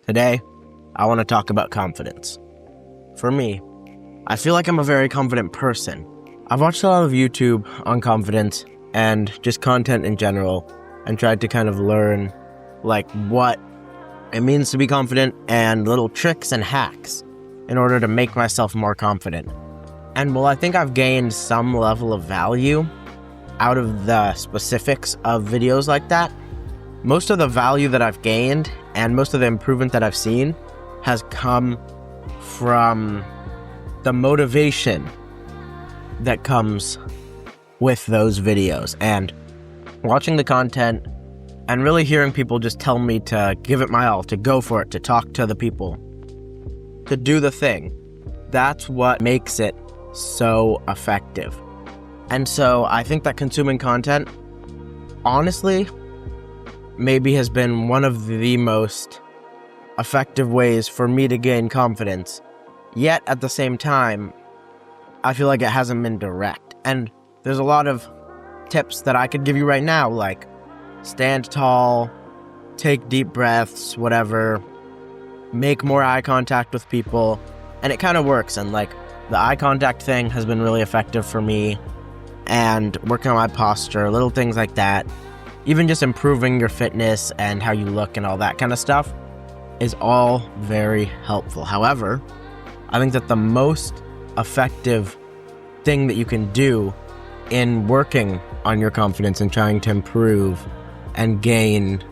Today, I want to talk about confidence. For me, I feel like I'm a very confident person. I've watched a lot of YouTube on confidence and just content in general and tried to kind of learn what it means to be confident and little tricks and hacks in order to make myself more confident. And while I think I've gained some level of value out of the specifics of videos like that, most of the value that I've gained and most of the improvement that I've seen has come from the motivation that comes with those videos and watching the content and really hearing people just tell me to give it my all, to go for it, to talk to the people, to do the thing. That's what makes it so effective. And so I think that consuming content, honestly, maybe has been one of the most effective ways for me to gain confidence. Yet at the same time, I feel like it hasn't been direct. And there's a lot of tips that I could give you right now, like stand tall, take deep breaths, whatever, make more eye contact with people. And it kind of works. And the eye contact thing has been really effective for me, and working on my posture, little things like that. Even just improving your fitness and how you look and all that kind of stuff is all very helpful. However, I think that the most effective thing that you can do in working on your confidence and trying to improve and gain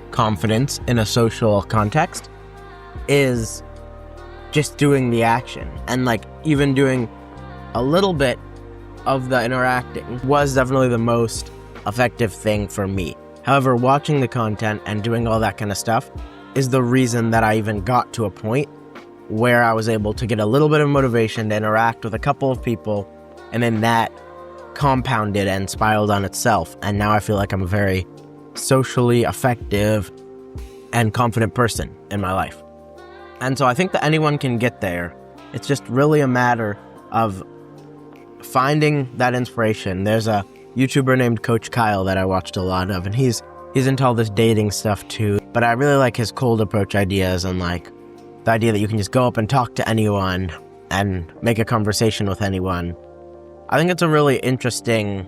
confidence in a social context is just doing the action. And even doing a little bit of the interacting was definitely the most effective thing for me. However, watching the content and doing all that kind of stuff is the reason that I even got to a point where I was able to get a little bit of motivation to interact with a couple of people, and then that compounded and spiraled on itself. And now I feel like I'm a very socially effective and confident person in my life. And so I think that anyone can get there. It's just really a matter of finding that inspiration. There's a YouTuber named Coach Kyle that I watched a lot of, and he's into all this dating stuff too. But I really like his cold approach ideas and the idea that you can just go up and talk to anyone and make a conversation with anyone. I think it's a really interesting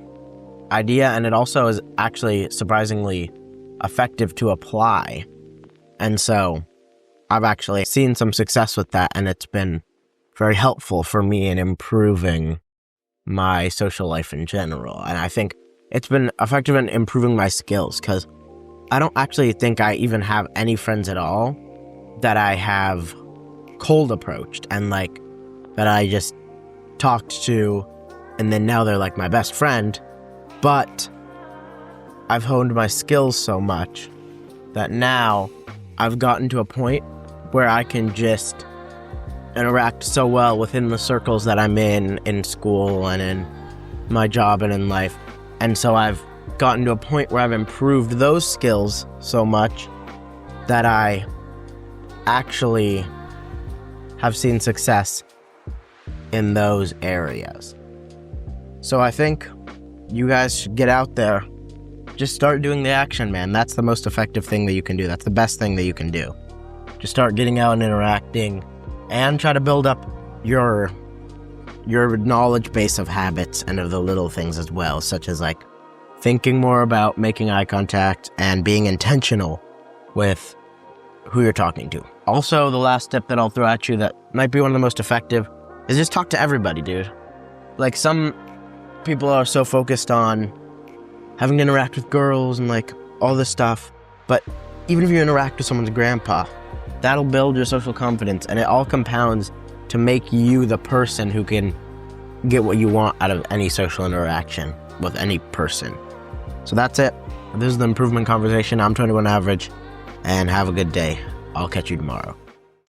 idea, and it also is actually surprisingly effective to apply. And so I've actually seen some success with that, and it's been very helpful for me in improving my social life in general. And I think it's been effective in improving my skills, because I don't actually think I even have any friends at all that I have cold approached and that I just talked to, and then now they're my best friend. But I've honed my skills so much that now I've gotten to a point where I can just interact so well within the circles that I'm in school and in my job and in life. And so I've gotten to a point where I've improved those skills so much that I actually have seen success in those areas. So I think you guys should get out there. Just start doing the action, man. That's the most effective thing that you can do. That's the best thing that you can do. Just start getting out and interacting, and try to build up your knowledge base of habits and of the little things as well, such as thinking more about making eye contact and being intentional with who you're talking to. Also, the last tip that I'll throw at you that might be one of the most effective is just talk to everybody, dude. Some people are so focused on having to interact with girls and all this stuff, but even if you interact with someone's grandpa, that'll build your social confidence, and it all compounds to make you the person who can get what you want out of any social interaction with any person. So that's it. This is the Improvement Conversation. I'm 21 Average, and have a good day. I'll catch you tomorrow.